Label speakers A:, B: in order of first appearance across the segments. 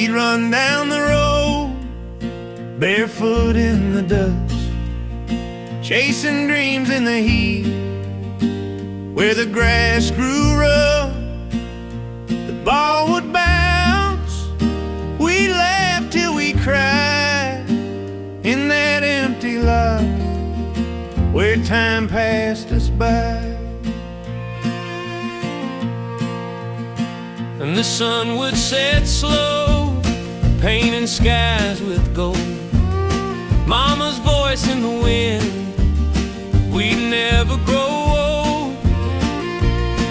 A: We'd run down the road, barefoot in the dust, chasing dreams in the heat, where the grass grew rough, the ball would bounce, we'd laugh till we cried, in that empty lot, where time passed us by. And the sun would set slow, painting skies with gold, Mama's voice in the wind, we'd never grow old.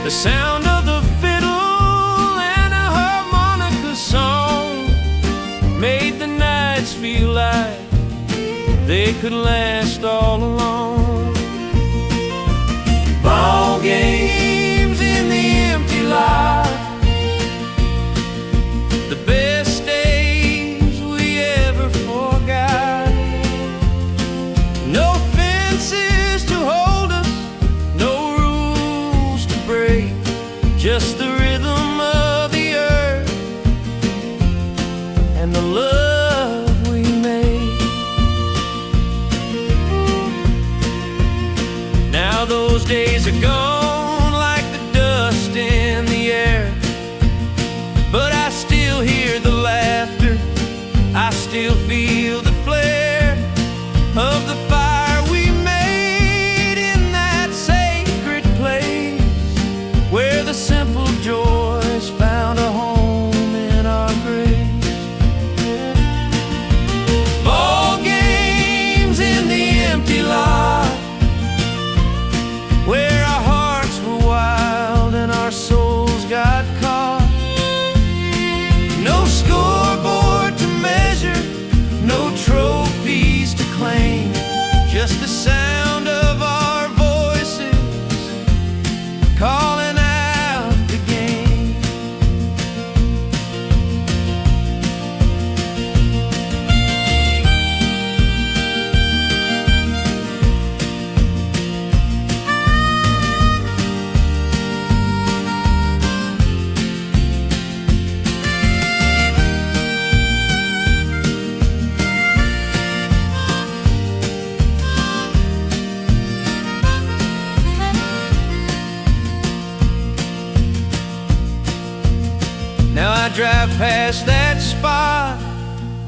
A: The sound of the fiddle and a harmonica song made the nights feel like they could last all along. Ball games in the empty lot, the best days we ever forgot. No fences to hold us, no rules to break, just the rhythm of the earth and the love we made. Now those days are gone like the dust in the air, but I still hear the laughter, I still feel the flare of the fire we made in that sacred place, where the simple joys found a home in our grace. Ball games in the empty lot, where our hearts were wild and our souls got caught. No scoreboard to measure, no trophies to claim, just the sound of our voices calling out the game. Now I drive past that spot,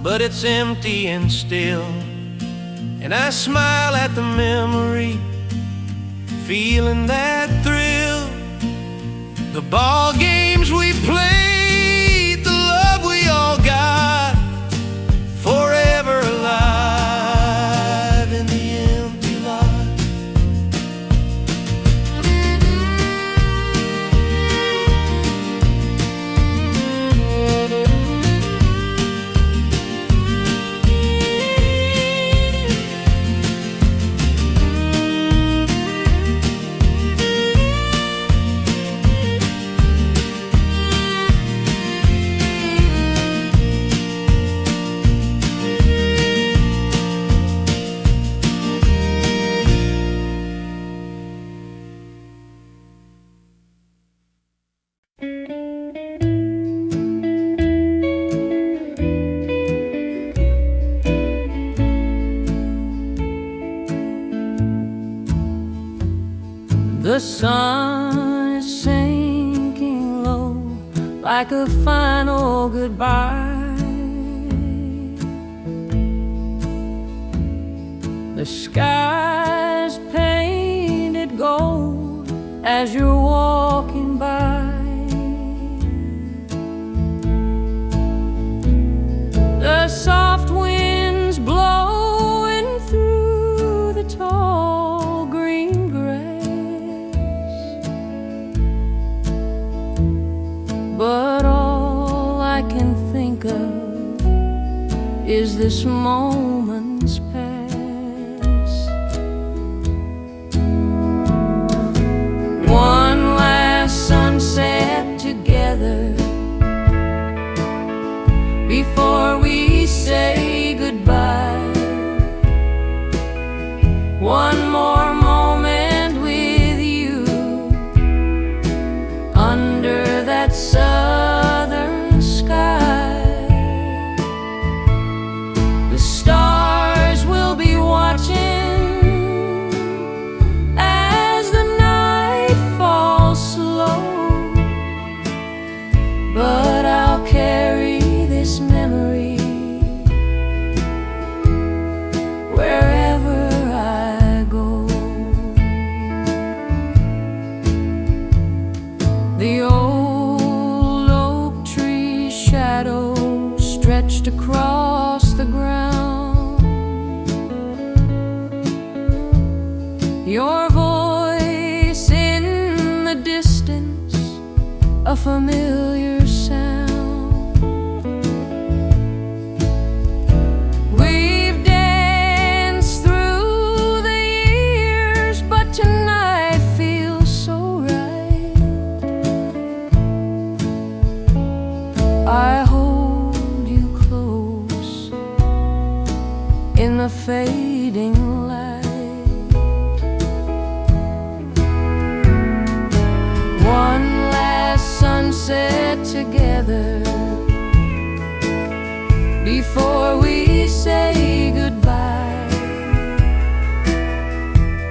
A: but it's empty and still, and I smile at the memory, feeling that thrill. The ball games we played, the love we all got, forever alive in the empty lot.
B: The sun is sinking low, like a final goodbye. The sky's painted gold as you're walking by. The soft winds blowing through the tall green grass, but all I can think of is this moment's past. One last sunset together before we say goodbye. One more moment with you under that southern sky. slow, but I'll carry this memory wherever I go. The old oak tree shadow stretched across the ground. Your voice in the distance, a familiar sound. We've danced through the years, but tonight feels so right. I hold you close in the fading light. One last sunset together before we say goodbye.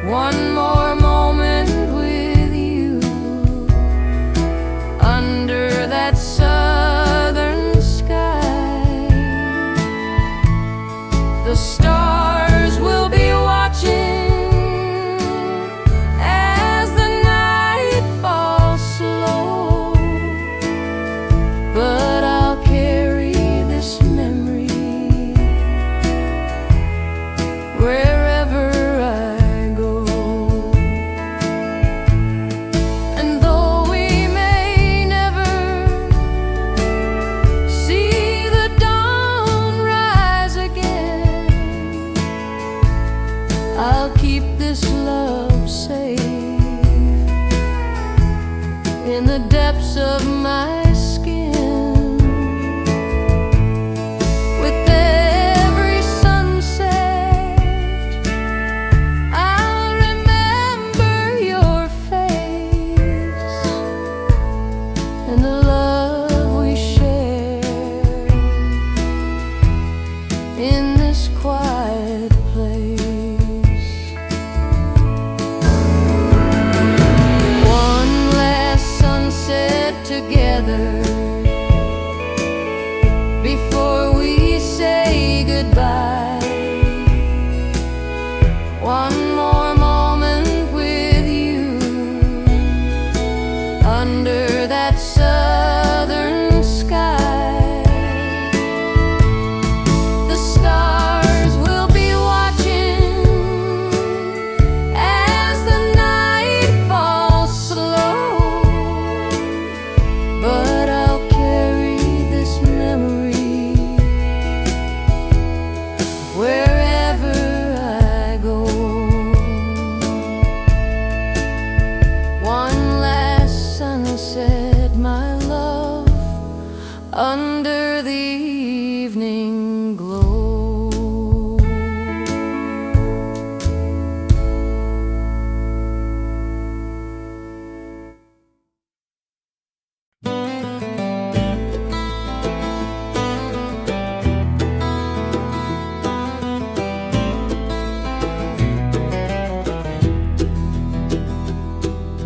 B: One more moment with you under that southern sky. The stars will be watching as the night falls slow, but I'll carry this memory wherever I go. And though we may never see the dawn rise again, I'll keep this love safe in the depths of my skin. With every sunset, I'll remember your face and the love we shared in this quiet place. One last sunset together before we say goodbye. One more moment with you under that southern sky. The stars will be watching as the night falls slow, but I'll carry this memory wherever I go. One last sunset, my love, under the evening glow.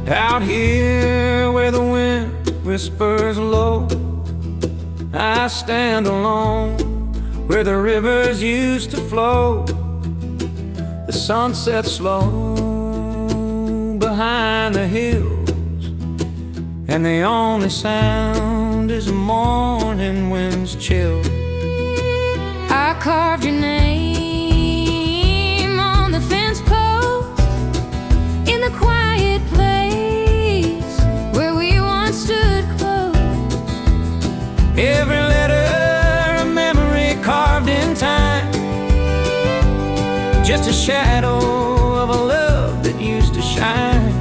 A: Out here where the wind whispers low, I stand alone where the rivers used to flow. The sun sets slow behind the hills, and the only sound is the morning wind's chill.
B: I carved your name on the fence post in the quiet place where we once stood close.
A: Every letter a memory carved in time, just a shadow of a love that used to shine.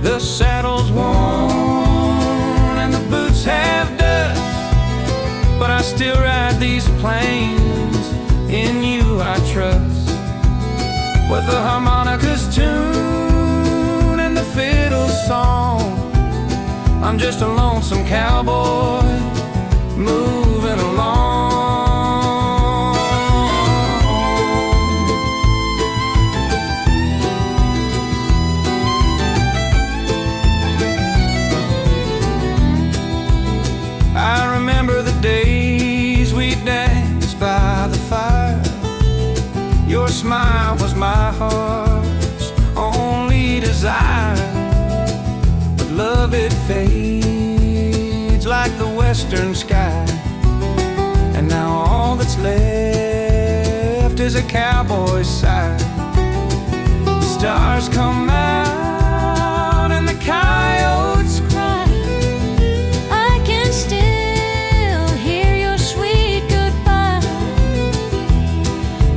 A: The saddle's worn and the boots have dust, but I still ride these plains. In you I trust. With the harmonica's tune and the fiddle's song, I'm just a lonesome cowboy moving along. love, it fades like the western sky. And now all that's left is a cowboy's sigh. The stars come out and the coyotes cry.
B: I can still hear your sweet goodbye.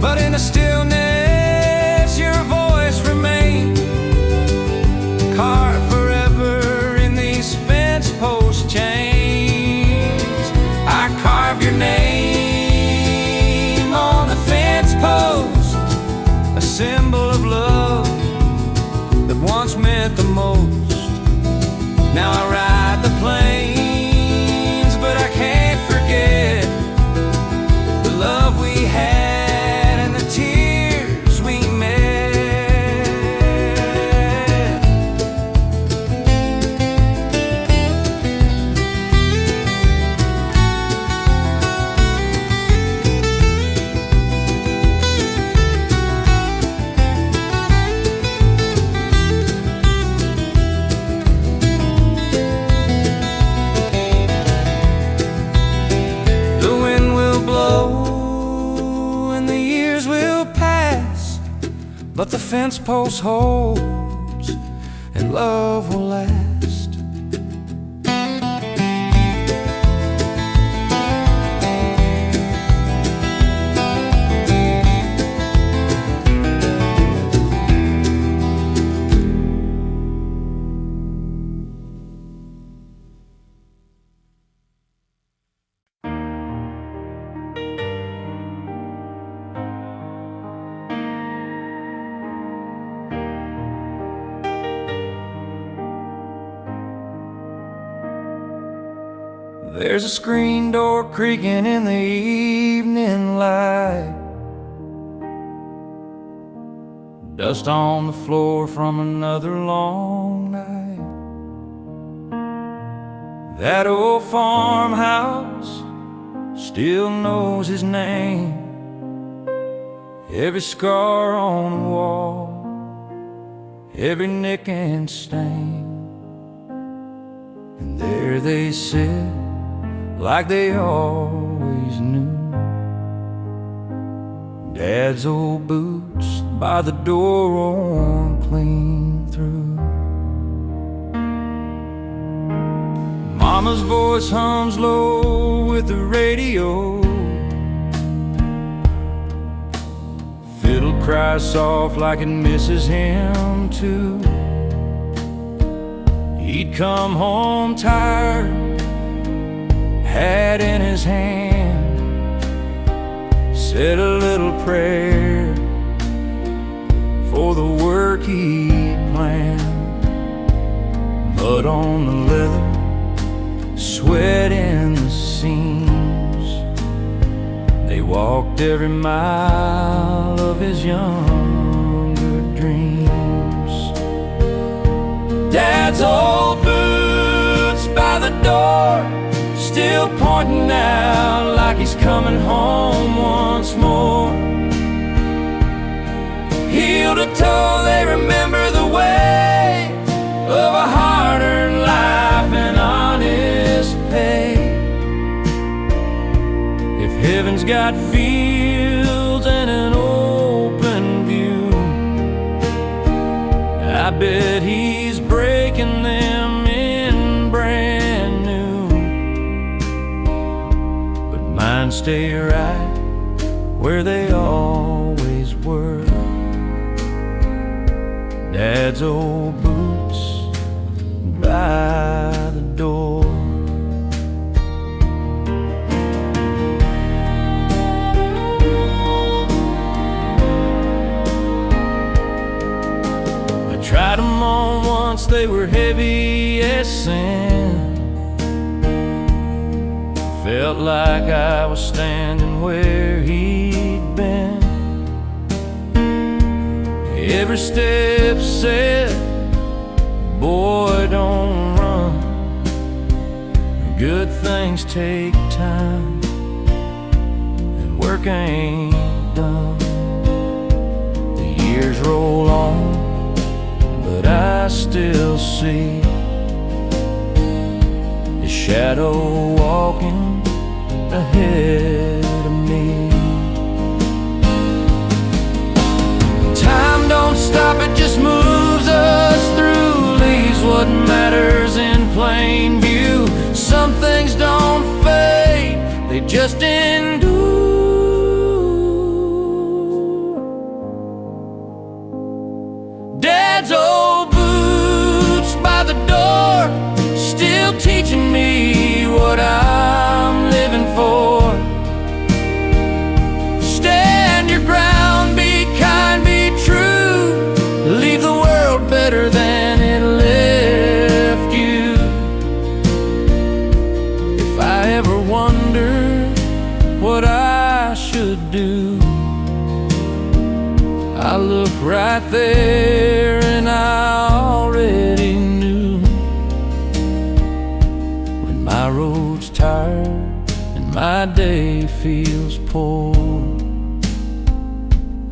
A: But in the stillness your voice remains, carved forever in these fence post chains. I carve your name on the fence post, a symbol of love that once meant the most. Now I ride the plains, but I can't forget the love we had and the tears we met. The wind will blow and the years will pass, but the fence post holds and love will last. There's a screen door creaking in the evening light, dust on the floor from another long night. That old farmhouse still knows his name, every scar on the wall, every nick and stain. And there they sit like they always knew, Dad's old boots by the door worn clean through. Mama's voice hums low with the radio, fiddle cries soft like it misses him too. He'd come home tired, hat in his hand, said a little prayer for the work he planned. Mud on the leather, sweat in the seams, they walked every mile of his younger dreams. Dad's old boots by the door, still pointing out like he's coming home once more. Heel to toe they remember the way of a hard-earned life and honest pay. If heaven's got fields and an open view, I bet he's breaking them in brand new. But mine stay right where they always were. Dad's old boots by the door. I tried them on once, they were heavy as sin. Felt like I was standing where he'd been. Every step said, boy, don't run. Good things take time, and work ain't done. The years roll on, but I still see shadow walking ahead of me. Time don't stop, it just moves us through, leaves what matters in plain view. Some things don't fade, they just endure. Dad's old boots by the door, still teaching me what I'm living for. Stand your ground, be kind, be true, leave the world better than it left you. If I ever wonder what I should do, I look right there and I already knew. When my road's tired and my day feels poor,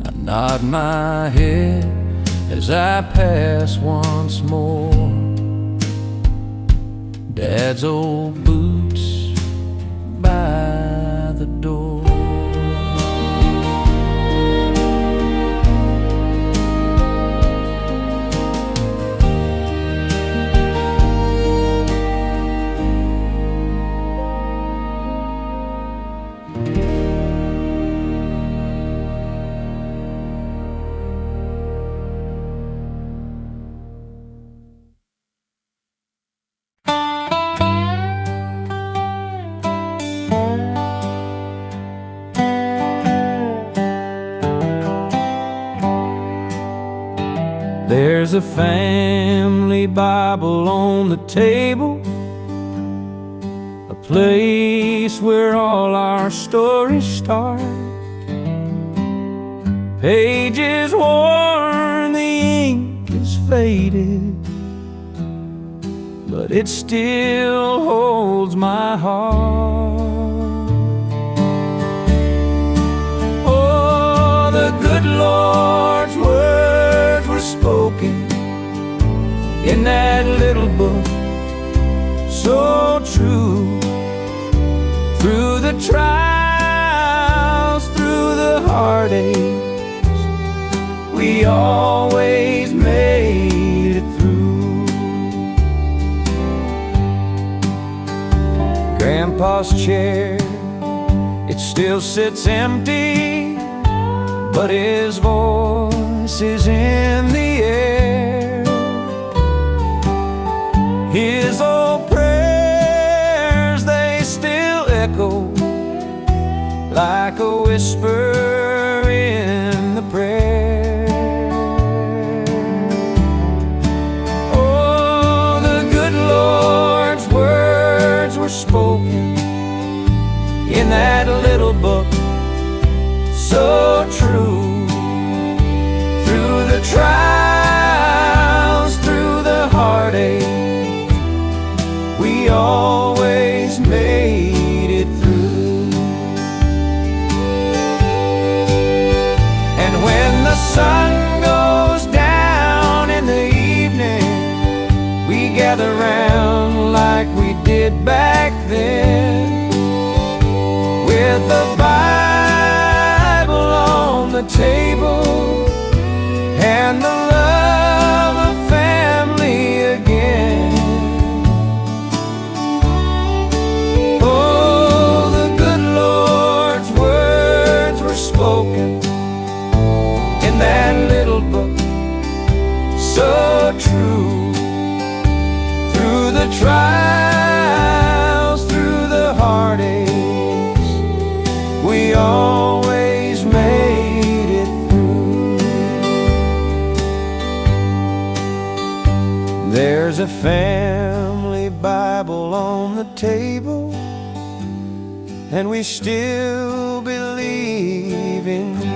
A: I nod my head as I pass once more. Dad's old boots by the door. There's a family Bible on the table, a place where all our stories start. Pages worn, the ink is faded, but it still holds my heart. Oh, the good Lord's words were spoken in that little book, so true. Through the trials, through the heartaches, we always made it through. Grandpa's chair, it still sits empty, but his voice is in the air. His old prayers, they still echo like a whisper in the prayer. Oh, the good Lord's words were spoken in that little book, so true. Through the trials, through the heartache, we always made it through. And when the sun goes down in the evening, we gather round like we did back then, with the Bible on the table and the love of family again. Oh, the good Lord's words were spoken in that little book, so true. Through the trials, through the heartaches, we always made it through. There's a family Bible on the table, and we still believe in you.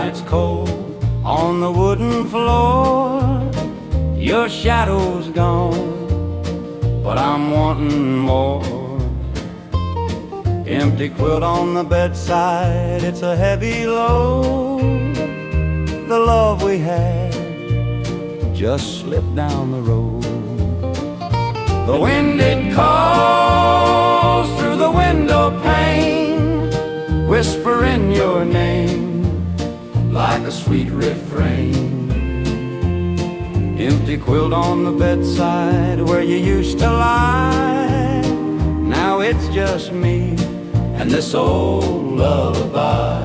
A: night's cold on the wooden floor, your shadow's gone, but I'm wanting more. Empty quilt on the bedside, it's a heavy load. The love we had just slipped down the road. The wind it calls through the window pane, whispering your name like a sweet refrain. Empty quilt on the bedside where you used to lie, now it's just me and this old lullaby.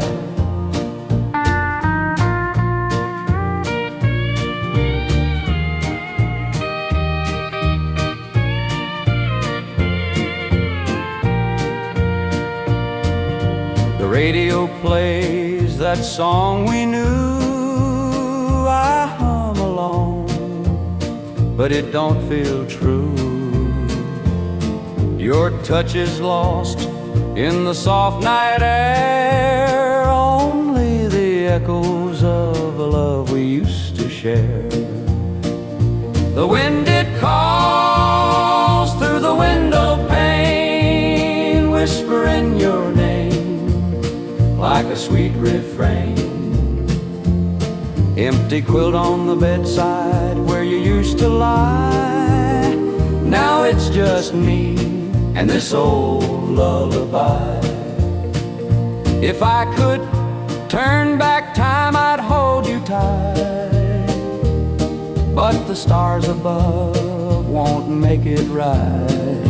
A: The radio plays that song we knew, I hum along, but it don't feel true. Your touch is lost in the soft night air, only the echoes of a love we used to share. The wind it calls through the window pane, whispering your name like a sweet refrain. Empty quilt on the bedside where you used to lie, now it's just me and this old lullaby. If I could turn back time, I'd hold you tight, but the stars above won't make it right.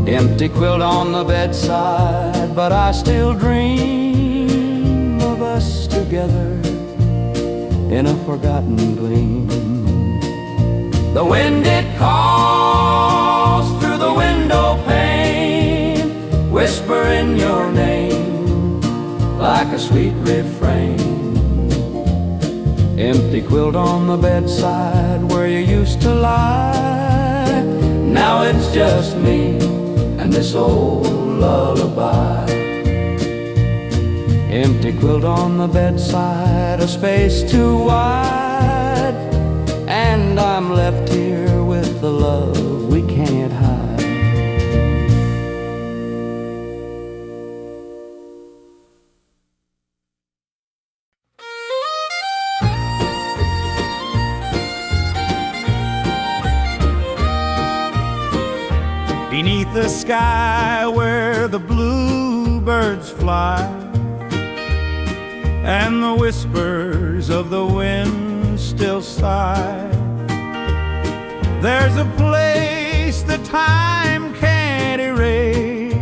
A: Empty quilt on the bedside, but I still dream of us together in a forgotten gleam. The wind it calls through the window pane, whispering your name like a sweet refrain. Empty quilt on the bedside where you used to lie, now it's just me and this old lullaby. Empty quilt on the bedside, a space too wide, and I'm left here with the love we can't hide.
C: Beneath the sky where the bluebirds fly, and the whispers of the wind still sigh, there's a place that time can't erase,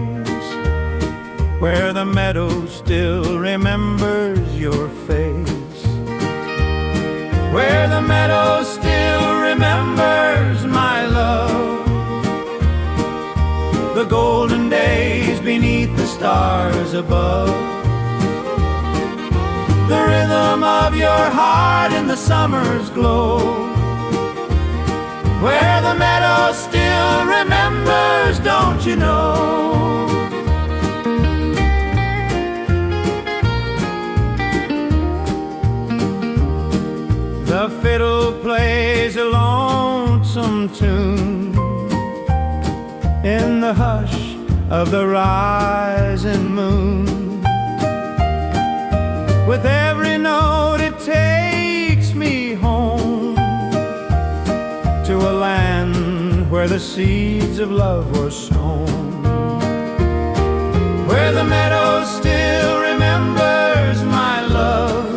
C: where the meadow still remembers your face, where the meadow still remembers my love. The golden days beneath the stars above, the rhythm of your heart in the summer's glow, where the meadow still remembers, don't you know? The fiddle plays a lonesome tune in the hush of the rising moon. With every note it takes me home to a land where the seeds of love were sown, where the meadow still remembers my love.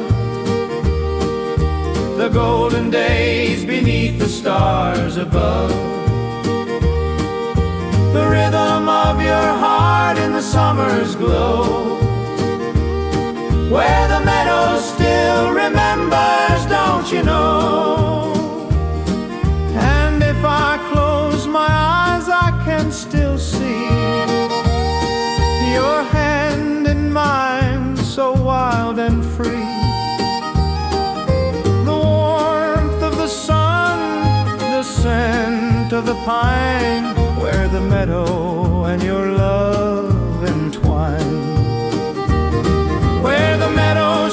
C: The golden days beneath the stars above, the rhythm of your heart in the summer's glow, where the meadow still remembers, don't you know? And if I close my eyes, I can still see your hand in mine, so wild and free. The warmth of the sun, the scent of the pine, where the meadow and your love entwine, where the meadow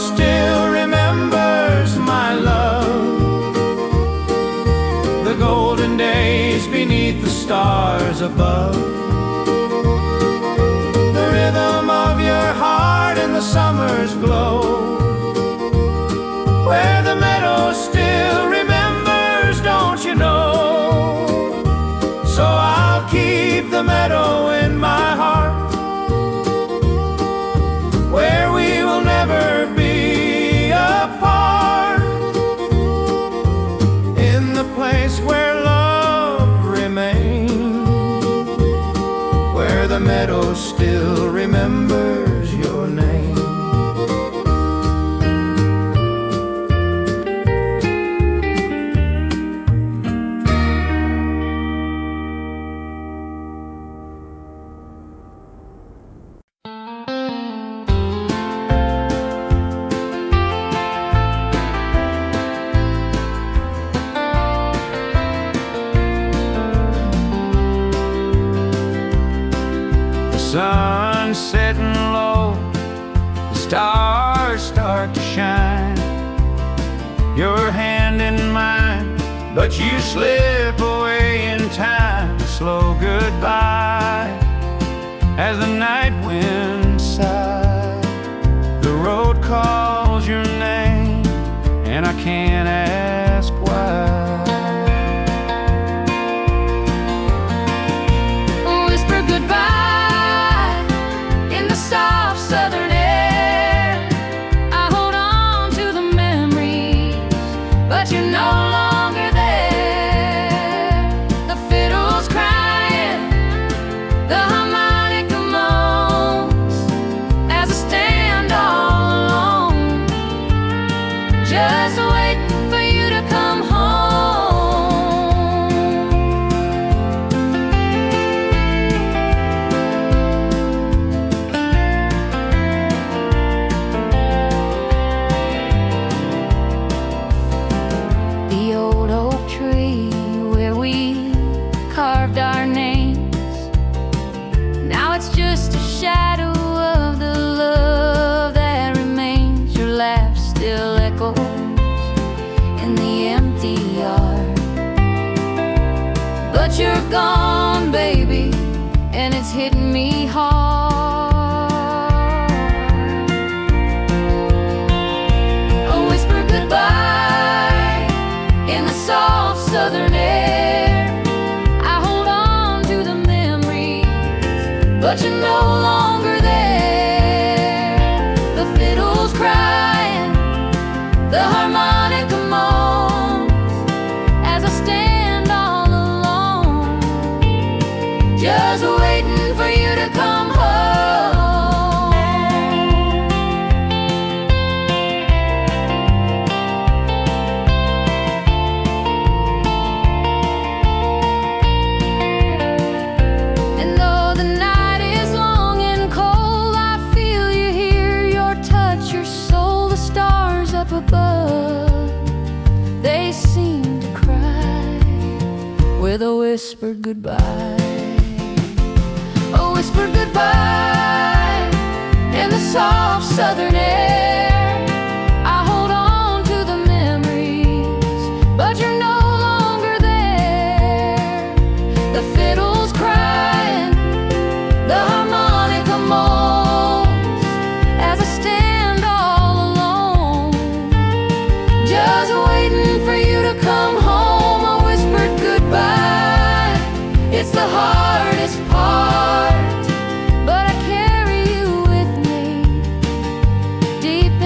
C: beneath the stars above. The rhythm of your heart in the summer's glow, where the meadow still remembers, don't you know? So I'll keep the meadow in my heart, where we will never be apart, in the place where love remains, where the meadow still remembers your name.
A: Sun setting low, the stars start to shine. Your hand in mine, but you slip away in time. Slow goodbye as the night wind sighs. The road calls your name, and I can't ask why.
B: Whisper goodbye soft southern air. I hold on to the memories, but you're no longer there. The fiddle's crying, the harmonica moans, as I stand all alone, just waiting for you to come home. Our names, now it's just a shadow of the love that remains. Your laugh still echoes in the empty yard, but you're gone, baby, and it's hitting me hard. Oh, whisper goodbye in the soft southern air. But you're no longer there. The fiddle's crying, the harmonica moans, as I stand all alone, just waiting for you to come home. And though the night above, they seem to cry with a whispered goodbye. A whispered goodbye in the soft southern air. I hold on to the memories, but you're no longer there. The fiddle's crying, the harmonica moans, as I stand all alone, just waiting for you to come home. A whispered goodbye, it's the hardest part, but I carry you with me deep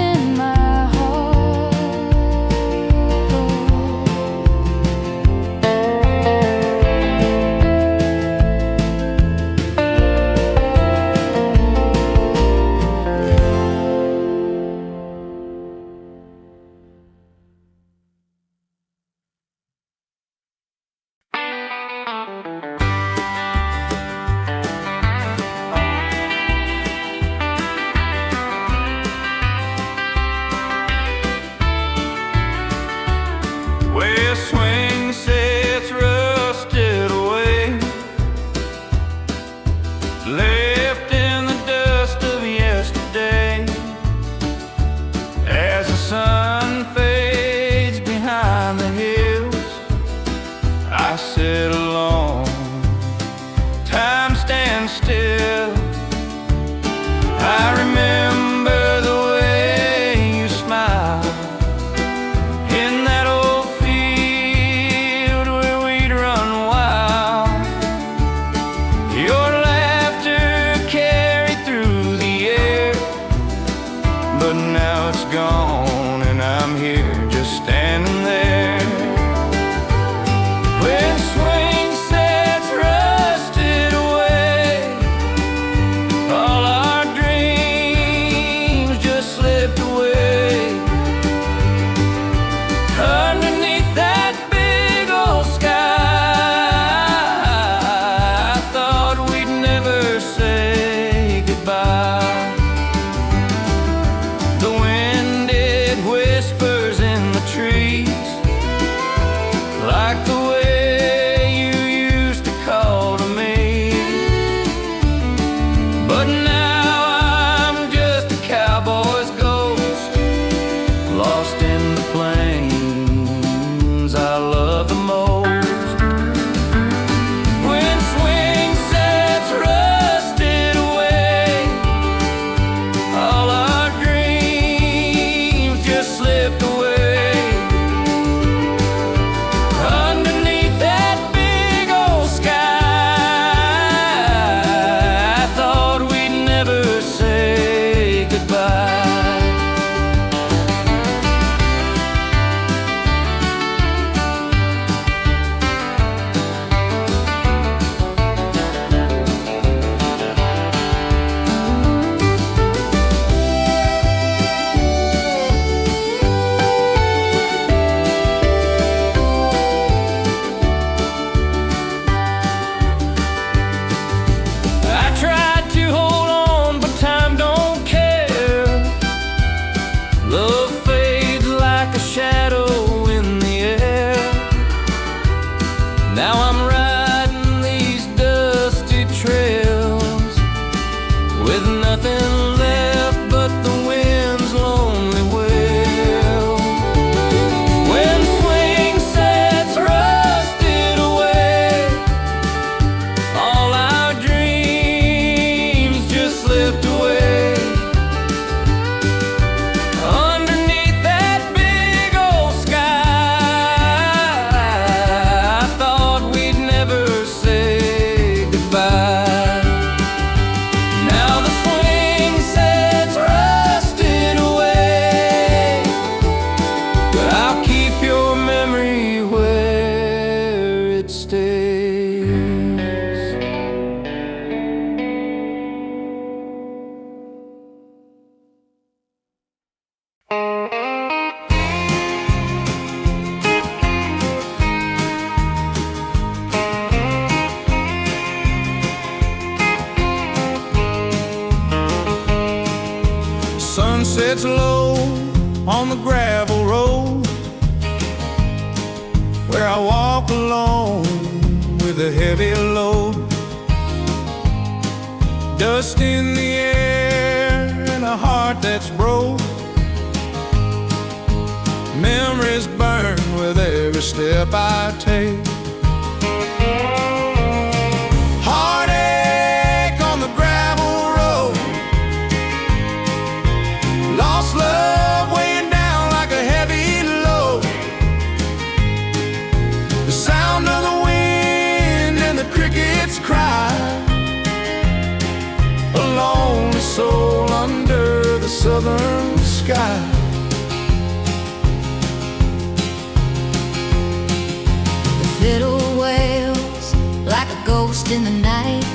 C: sits low on the gravel road, where I walk alone with a heavy load. Dust in the air and a heart that's broke. Memories burn with every step I take. Heartache on the gravel road, lost love weighing down like a heavy load. The sound of the wind and the crickets cry, a lonely soul under the southern sky.
B: The fiddle wails like a ghost in the night.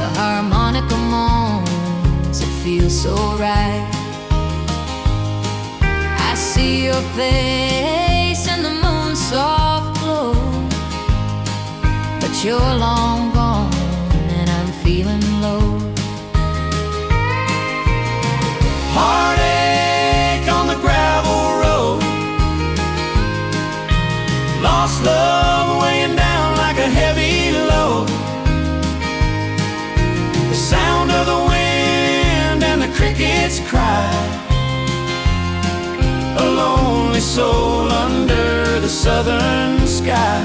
B: The harmonica moans, it feels so right. I see your face in the moon's soft glow, but you're long gone and I'm feeling low.
C: Heartache on the gravel road, lost love weighing down like a heavy load. The sound of the wind and the crickets cry, a lonely soul under the southern sky.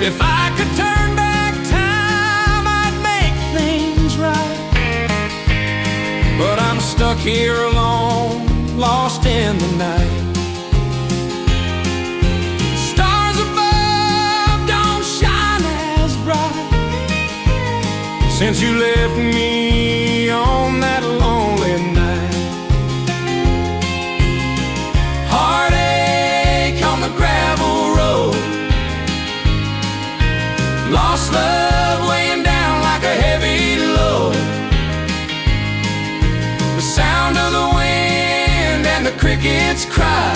C: If I could turn back time, I'd make things right. But I'm stuck here alone, lost in the night. Stars above don't shine as bright since you left me on that lonely night. Heartache on the gravel road, lost love weighing down like a heavy load. The sound of the wind and the crickets cry,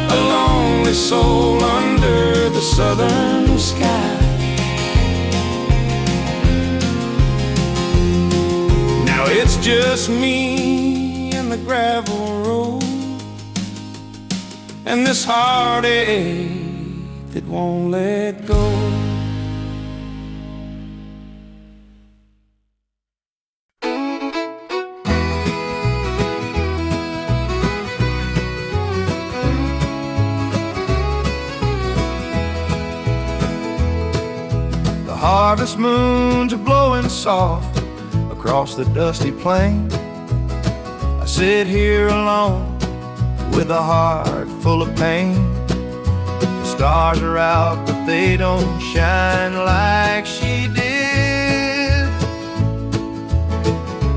C: a lonely soul under the southern sky. Now it's just me and the gravel road, and this heartache that won't let go. The harvest moons are blowing soft across the dusty plain. I sit here alone with a heart full of pain. Stars are out, but they don't shine like she did.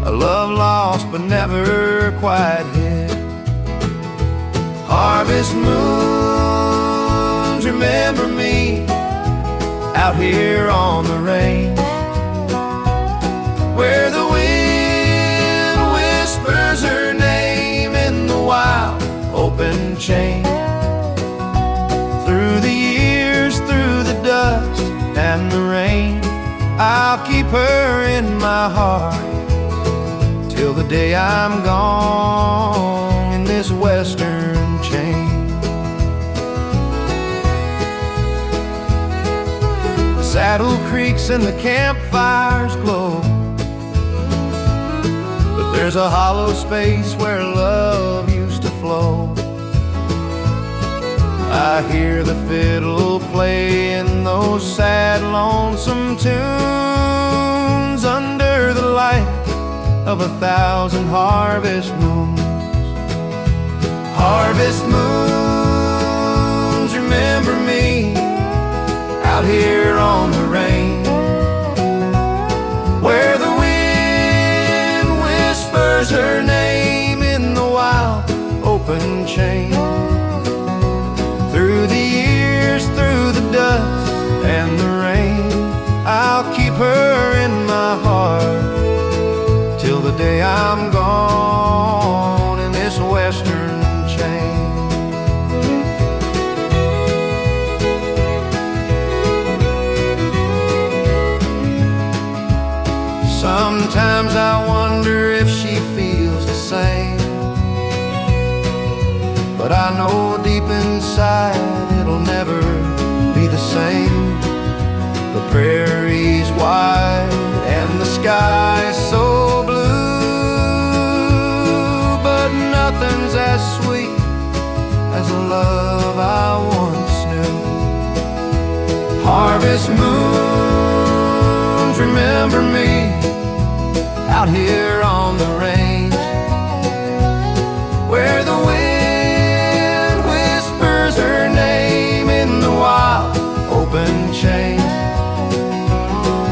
C: A love lost, but never quite hid. Harvest moons, remember me out here on the range, where the wind whispers her name in the wild open chain. Through the years, through the dust and the rain, I'll keep her in my heart till the day I'm gone in this western chain. The saddle creaks and the campfires glow, but there's a hollow space where love used to flow. I hear the fiddle playing those sad, lonesome tunes under the light of 1,000 harvest moons. Harvest moons, remember me out here on the range, where the wind whispers her name in the chain. Through the years, through the dust and the rain, I'll keep her in my heart till the day I'm gone in this western chain. Sometimes I wonder if she feels the same, but I know deep inside it'll never be the same. The prairie's wide and the sky's so blue, but nothing's as sweet as the love I once knew. Harvest moons, remember me out here on the range, where the wind whispers her name in the wild open chain.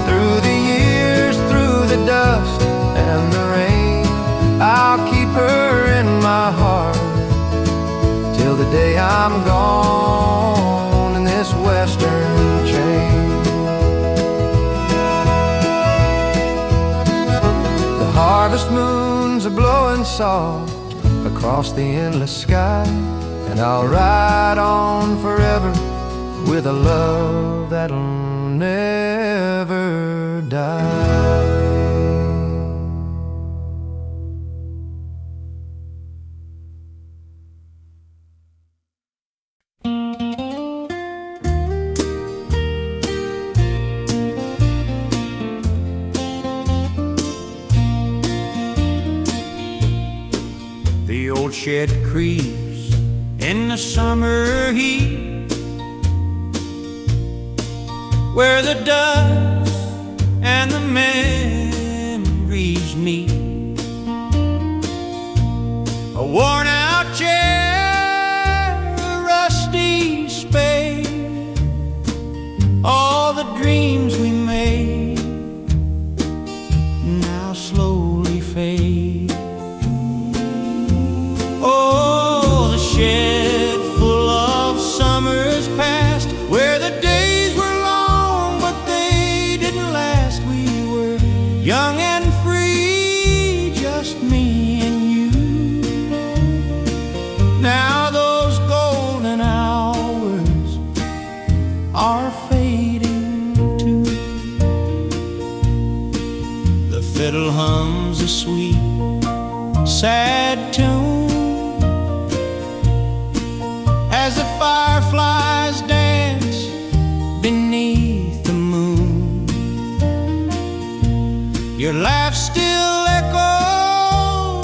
C: Through the years, through the dust and the rain, I'll keep her in my heart till the day I'm gone in this western chain. The harvest moons are blowing soft across the endless sky, and I'll ride on forever with a love that'll never die.
A: The old shed creaks in the summer heat, where the dust and the memories meet. A worn out chair, a rusty spade, all the dreams we made now slowly fade. Oh, the shed full of summers past, where the days were long but they didn't last. We were young and free, just me and you. Now those golden hours are fading too. The fiddle hums a sweet, sad tune as the fireflies dance beneath the moon. Your laugh still echoes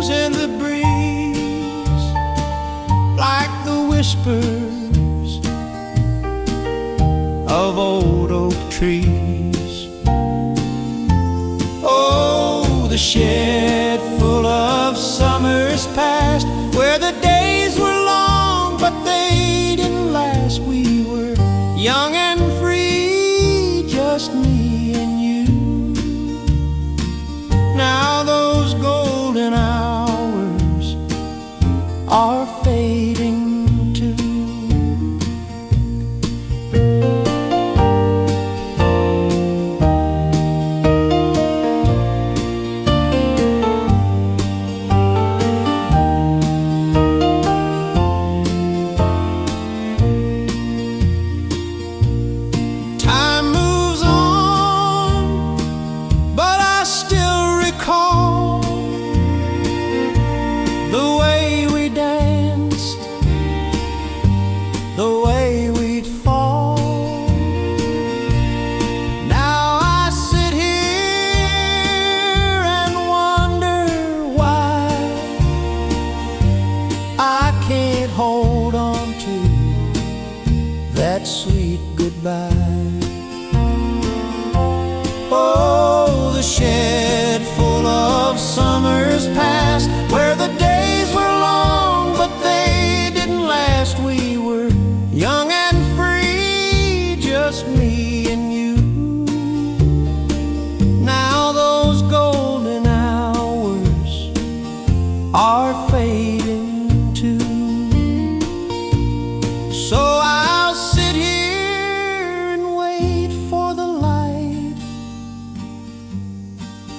A: in the breeze, like the whispers of old oak trees. Oh, the shed full of summers past, where the days were long but they didn't last. We were young and free, just me and you. Now those golden hours are fading too.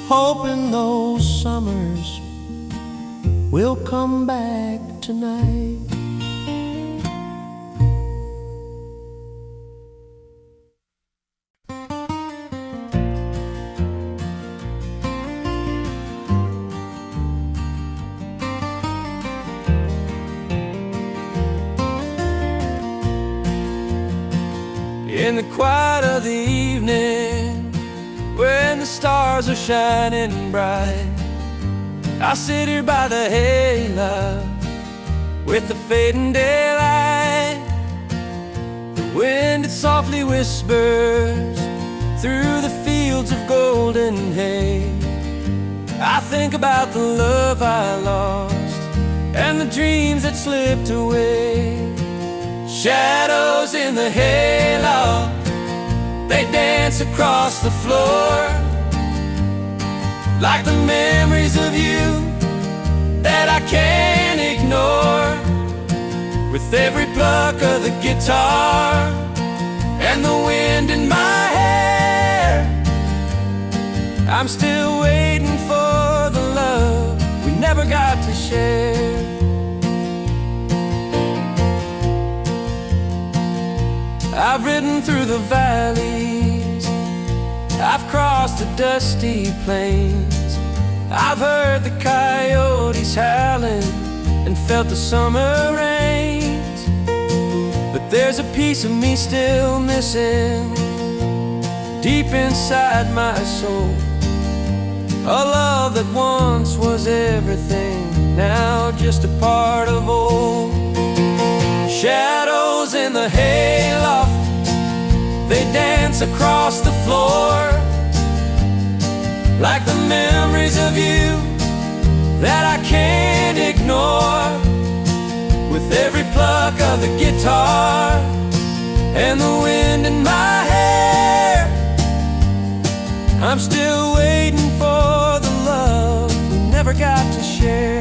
A: hoping those summers will come back tonight. In the quiet of the evening, when the stars are shining bright, I sit here by the hayloft with the fading daylight. The wind, it softly whispers through the fields of golden hay. I think about the love I lost and the dreams that slipped away. Shadows in the hayloft, they dance across the floor, like the memories of you that I can't ignore. With every pluck of the guitar and the wind in my hair, I'm still waiting for the love we never got to share. I've ridden through the valleys, I've crossed the dusty plains, I've heard the coyotes howling and felt the summer rains. But there's a piece of me still missing, deep inside my soul. A love that once was everything, now just a part of old. Shadows in the hayloft, they dance across the floor, like the memories of you that I can't ignore. With every pluck of the guitar and the wind in my hair, I'm still waiting for the love we never got to share.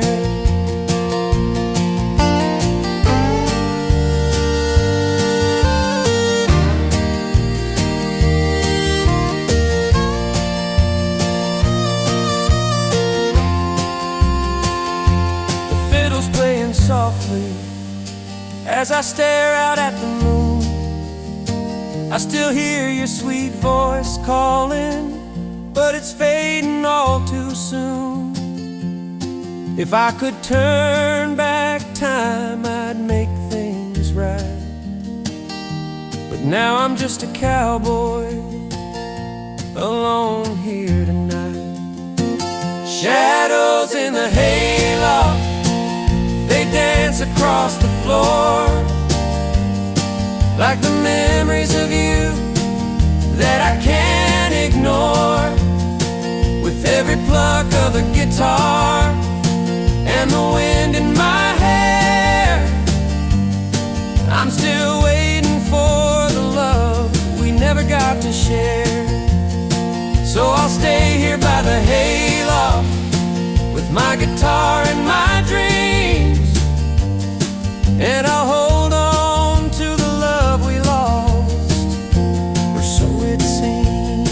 A: Softly, as I stare out at the moon, I still hear your sweet voice calling, but it's fading all too soon. If I could turn back time, I'd make things right. But now I'm just a cowboy, alone here tonight. Shadows in the hayloft, they dance across the floor, like the memories of you that I can't ignore. With every pluck of the guitar and the wind in my hair, I'm still waiting for the love we never got to share. So I'll stay here by the hayloft with my guitar and my dreams, and I'll hold on to the love we lost, or so it seems.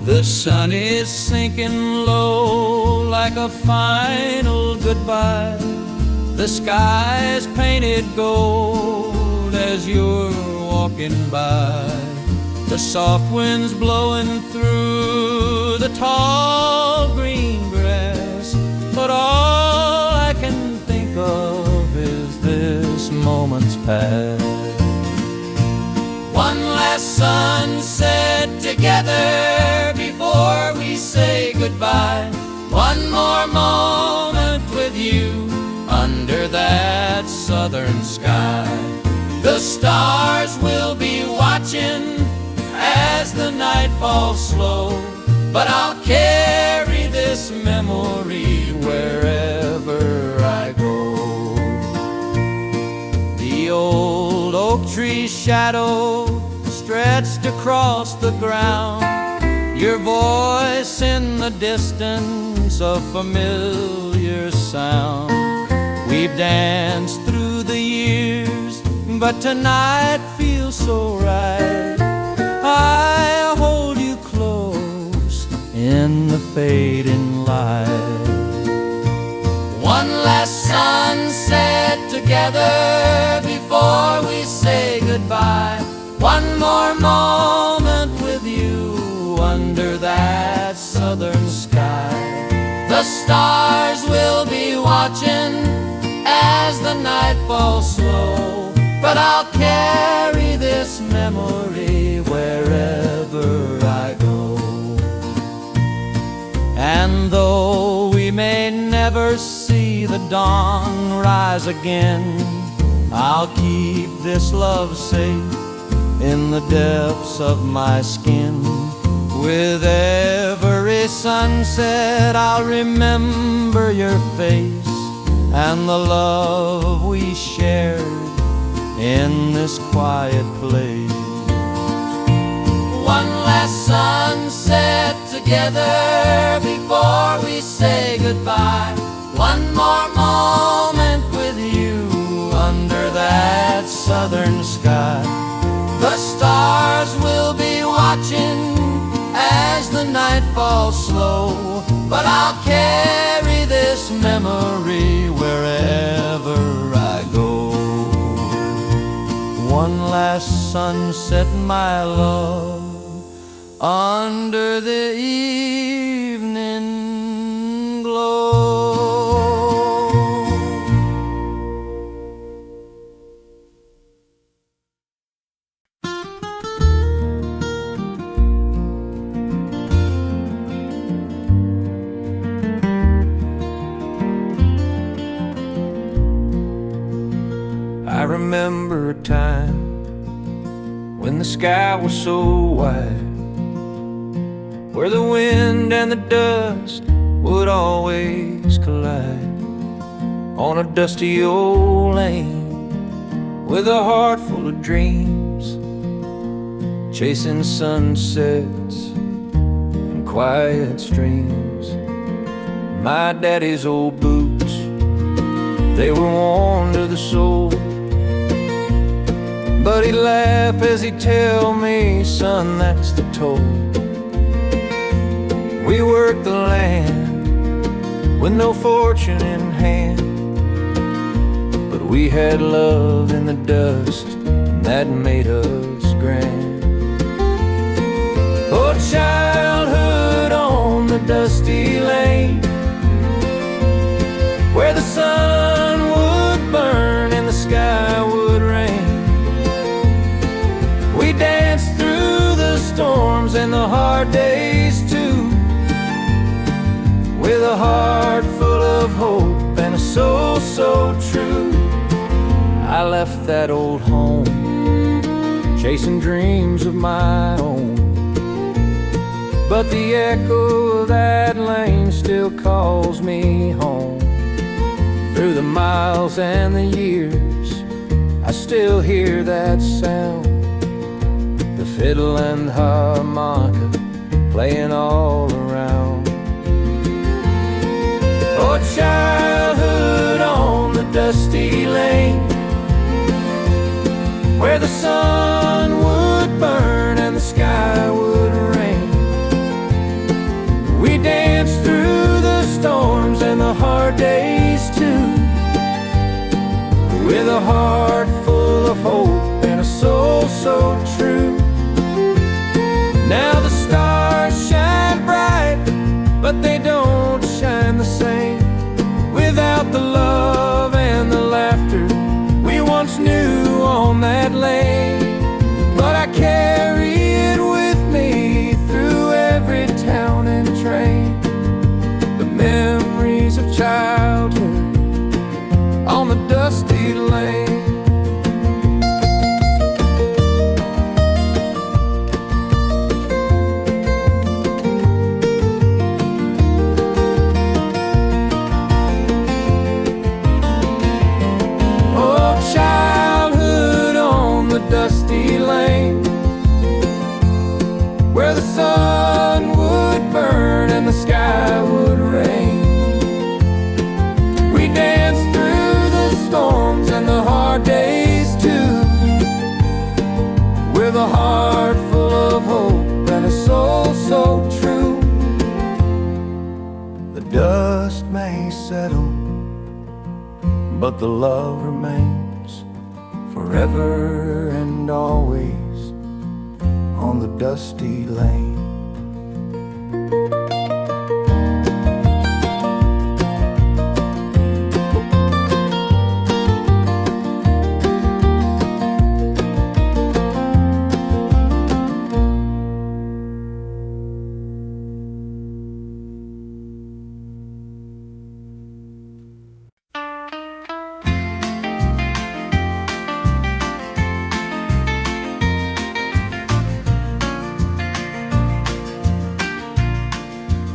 A: The sun is sinking low like a final goodbye. The sky is painted gold as you're walking by. The soft wind's blowing through the tall green grass, but all I can think of is this moment's past. One last sunset together before we say goodbye. One more moment with you under that southern sky. The stars will be watching as the night falls slow, but I'll carry this memory wherever I go. The old oak oak tree shadow stretched across the ground. Your voice in the distance, a familiar sound. We've danced through the years, but tonight feels so right. I hold you close in the fading light. One last sunset together before we say goodbye. One more moment with you under that southern sky. The stars will be watching as the night falls slow, but I'll carry this memory wherever I go. And though we may never see the dawn rise again, I'll keep this love safe in the depths of my skin. With every sunset I'll remember your face and the love we shared in this quiet place. One last sunset together before we say goodbye. One more moment with you under that southern sky. The stars will be watching as the night falls slow, but I'll carry this memory wherever I go. One last sunset, my love, under the evening glow. I remember a time when the sky was so wide, where the wind and the dust would always collide. On a dusty old lane with a heart full of dreams, chasing sunsets and quiet streams. My daddy's old boots, they were worn to the soul, but he'd laugh as he'd tell me, son, that's the toll. We worked the land with no fortune in hand, but we had love in the dust, and that made us grand. Oh, childhood on the dusty lane, where the sun would burn and the sky would rain. We danced through the storms and the hard days too, with a heart full of hope and a soul so true. I left that old home, chasing dreams of my own, but the echo of that lane still calls me home. Through the miles and the years, I still hear that sound, the fiddle and harmonica playing all around. Oh, childhood on the dusty lane, where the sun would burn and the sky would rain. We danced through the storms and the hard days too, with a heart full of hope and a soul so true. Now the stars shine bright, but they don't shine the same without the love and the laughter we once knew on that lane. But I carry it with me through every town and train, the memories of childhood on the dusty lane.
C: dusty lane, where the sun would burn and the sky would rain. We danced through the storms and the hard days too, with a heart full of hope and a soul so true. The dust may settle, but the love remains forever and always on the dusty lane.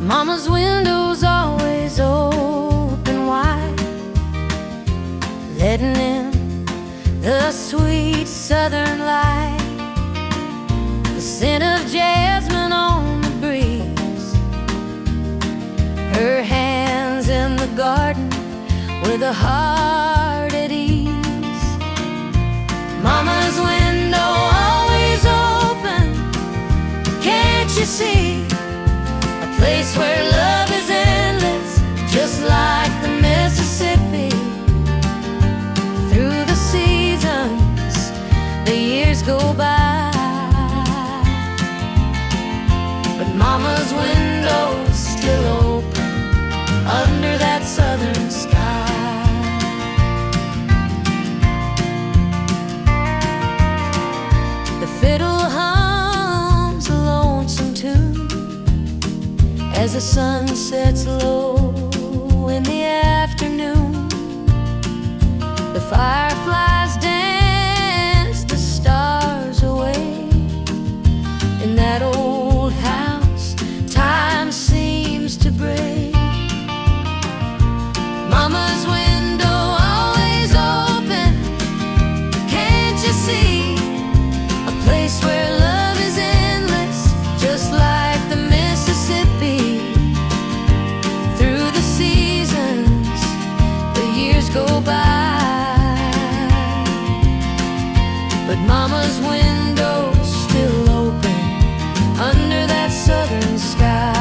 B: Mama's window's always open wide, letting in the sweet southern light, the scent of jasmine on the breeze, her hands in the garden with a heart at ease. Mama's window always open, can't you see? Place where love is endless, just like the Mississippi. Through the seasons, the years go by, but Mama's window's still open under that southern sky. The fiddle hums a lonesome tune as the sun sets low in the afternoon. The fireflies dance the stars away. In that old house, time seems to break. Mama's window always open, can't you see? A place where love is endless, just like the Mississippi. Through the seasons, the years go by, but Mama's window's still open under that southern sky.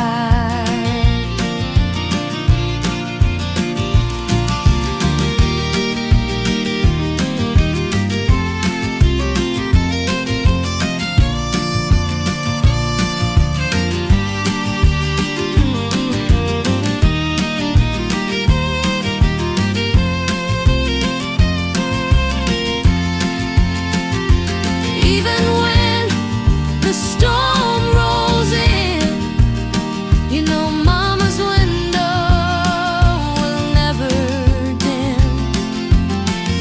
B: Even when the storm rolls in, you know Mama's window will never dim.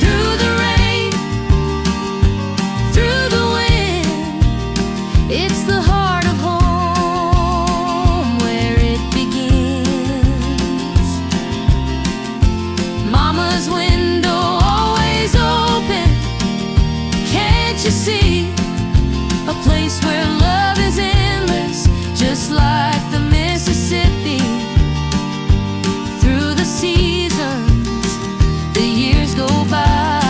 B: Through the rain, through the wind, it's the heart of home where it begins. Mama's window always open, can't you see? A place where love is endless, just like the Mississippi. Through the seasons, the years go by,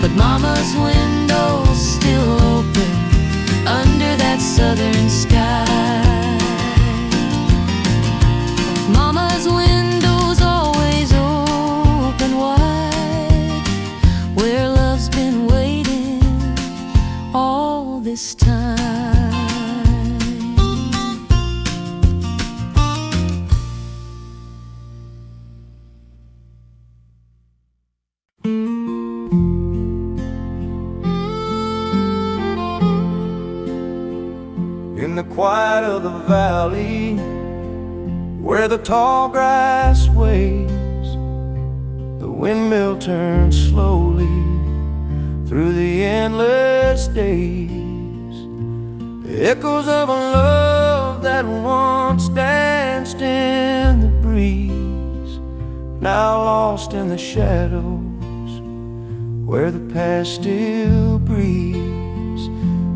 B: but Mama's window's still open under that southern sky. Mama's window's always open wide, where love's been waiting all this time.
C: In the quiet of the valley, where the tall grass waves, the windmill turns slowly through the endless days. The echoes of a love that once danced in the breeze, now lost in the shadows, where the past still breathes.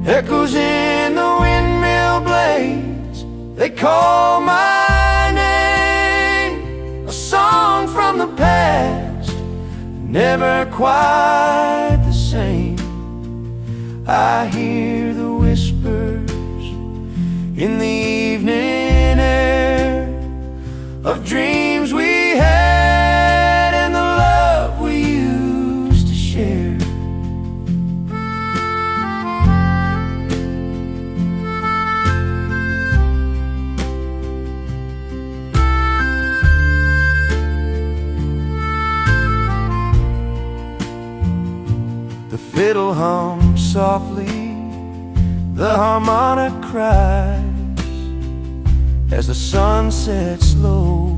C: Echoes in the windmill blades, they call my name. A song from the past, never quite the same. I hear the whispers in the evening air of dreams we had and the love we used to share. The fiddle hums softly, the harmonic cries as the sun sets low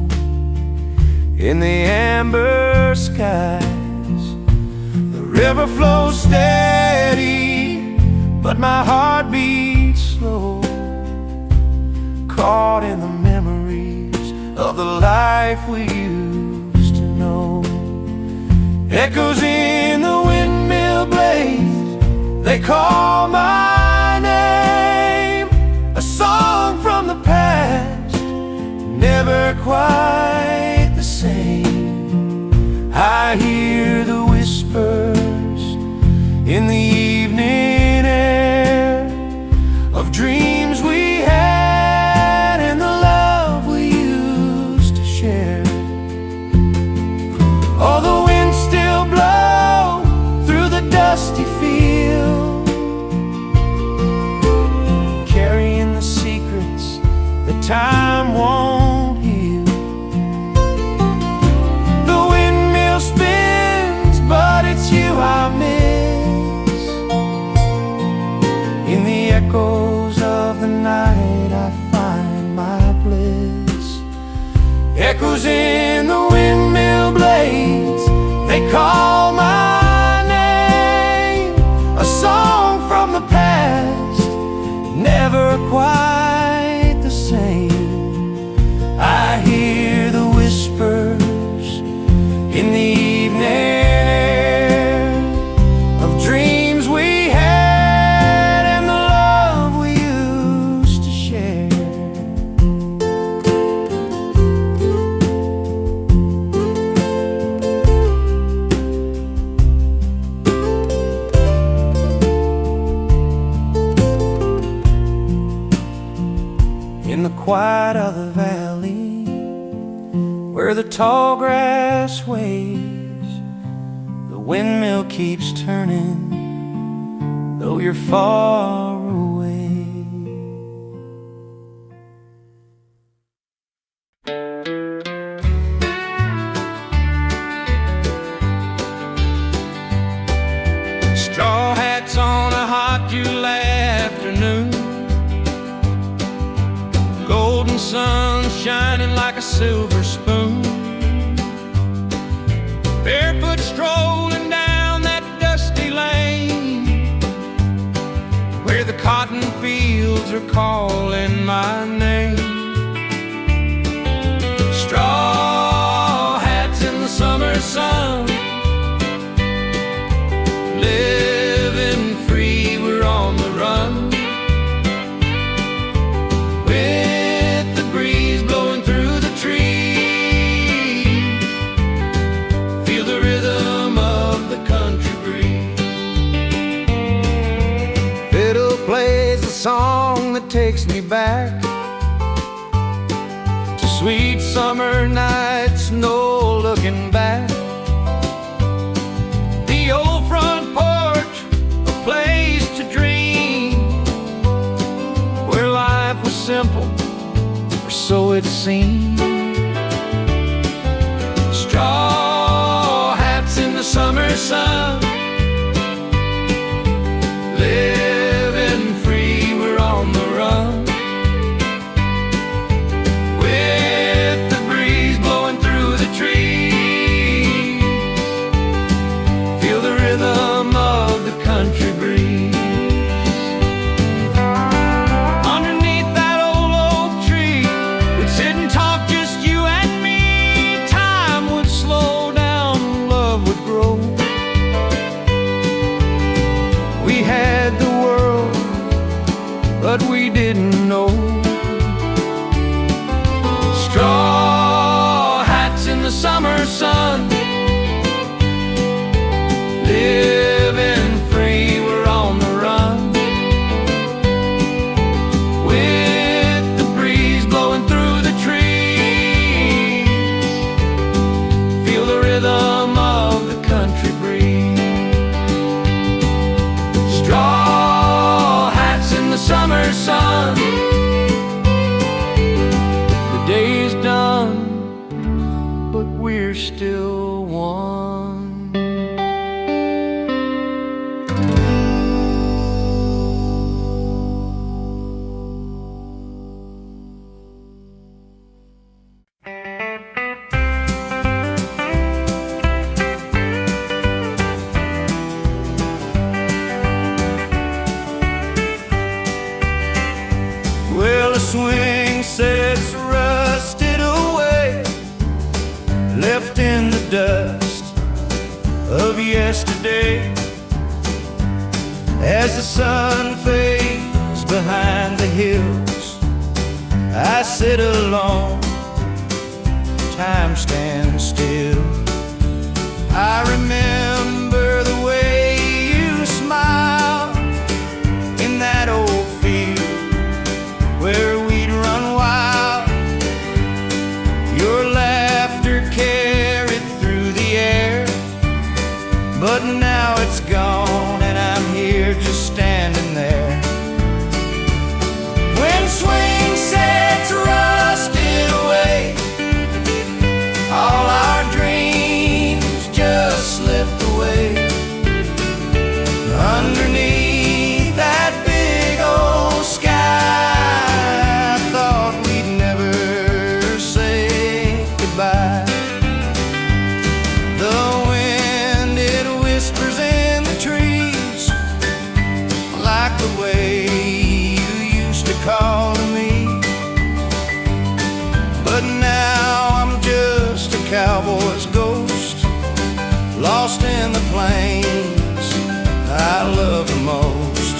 C: in the amber skies. The river flows steady, but my heart beats slow, caught in the memories of the life we used to know. Echoes in the windmill blades, they call my name. A song from the past, never quite the same. I hear the whispers in the evening air of dreams we had and the love we used to share. Oh, the winds still blow through the dusty field, carrying the secrets that time won't heal. The windmill spins, but it's you I miss. In the echoes of the night I find my bliss. Echoes in the windmill blades, they call my name. A song from the past, never quite the same. I hear the whispers in the evening air of dreams we had and the love we used to share. In the quiet of the valley, where the tall grass waves, the windmill keeps turning, though you're far away.
A: Straw hats on a hot July afternoon, golden sun shining like a silver spoon, barefoot strolling down that dusty lane, where the cotton fields are calling my name. Straw hats in the summer sun, living free, we're on the run, with the breeze blowing through the trees. Feel the rhythm of the country breeze.
C: Fiddle plays a song that takes me back to sweet summer nights, no looking back. The old front porch, a place to dream, where life was simple, or so it seemed. Straw hats in the summer sun, living free, we're on the run, with the breeze blowing through the trees. Feel the rhythm of the country breeze. Underneath that old oak tree, we'd sit and talk, just you and me. Time would slow down, love would grow. yesterday. As the sun fades behind the hills, I sit alone, time stands still. I remember the way you smiled in that old field where we'd run wild. Your laughter carried through the air, but now it's gone and I'm here just standing there. When swing sets rusted away, all our dreams just slipped away. Underneath that big old sky, I thought we'd never say goodbye. The wind, it whispers in the trees, like the way you used to call to me. But now I'm just a cowboy's ghost, lost in the plains I love the most.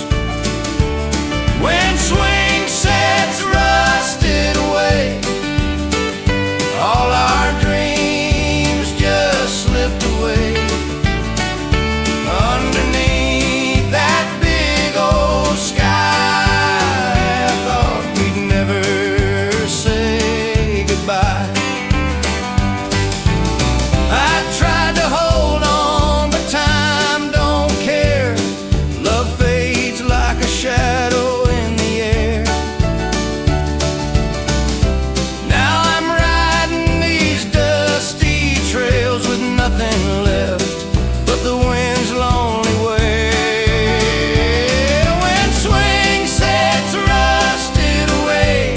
C: When swing sets rusted away, all our dreams just slipped away. Underneath that big old sky, I thought we'd never say goodbye. I tried to hold on, but time don't care. Love fades like a shadow in the air. Now I'm riding these dusty trails with nothing left but the wind's lonely wail. When swing sets rusted away,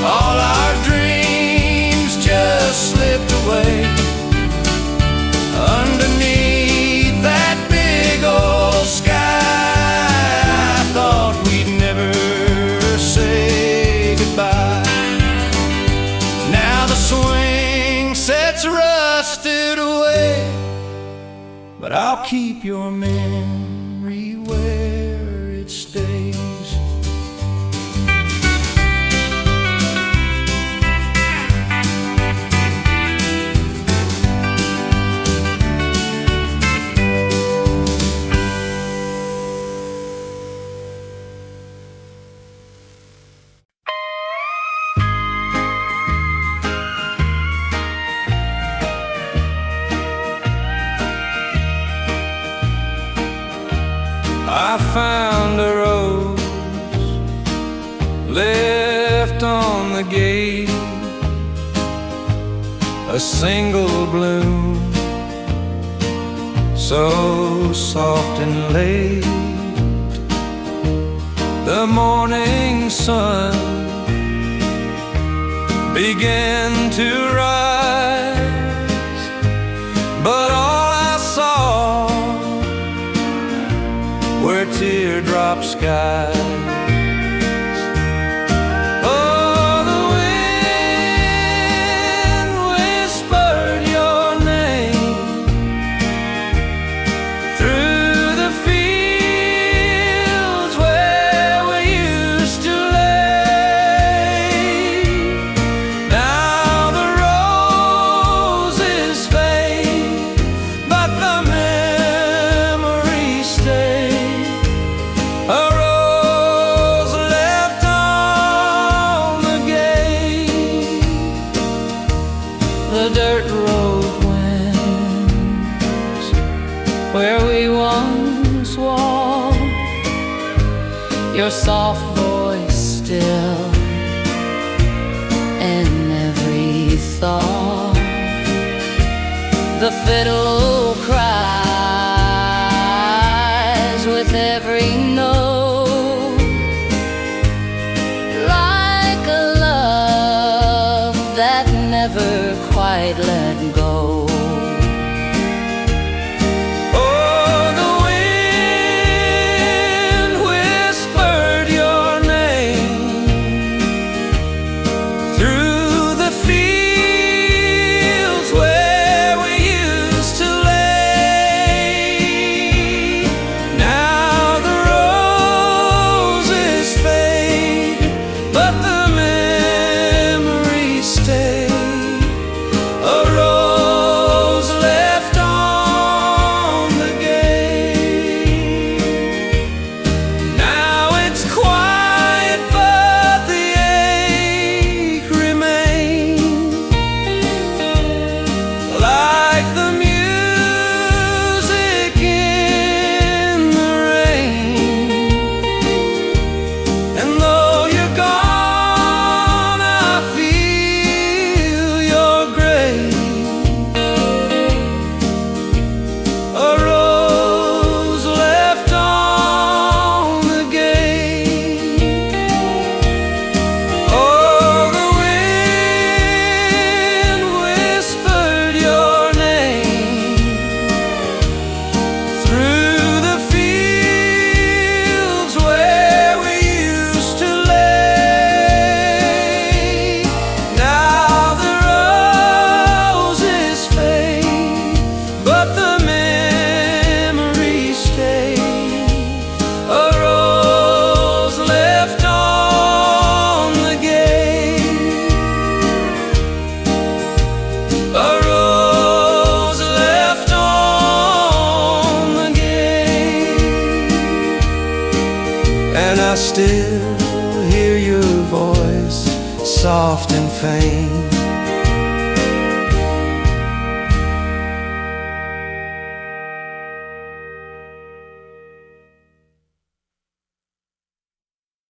C: all our dreams just slipped away. Underneath that big old sky, I thought we'd never say goodbye. Now the swing sets rusted away, but I'll keep your memory where it stays.
A: I found a rose left on the gate, a single bloom, so soft and late. The morning sun began to rise, but all I saw were teardrop skies. Oh, the wind whispered your name through the fields where we used to lay. Now the roses fade, but the memories stay. A rose left on the gate. The dirt road wends where we once walked, your soft voice still in every thought. The fiddle cries with every note, like a love that never quite let go. Oh, the wind whispered your name through the fields where we used to lay. like the music in the rain. And though you're gone, I feel your grace. A rose left on the gate. Oh, the wind whispered your name through the fields where we used to lay. Now the roses fade, but the memories stay. A rose left on the gate. A rose left on the gate. And I still hear your voice, soft and faint,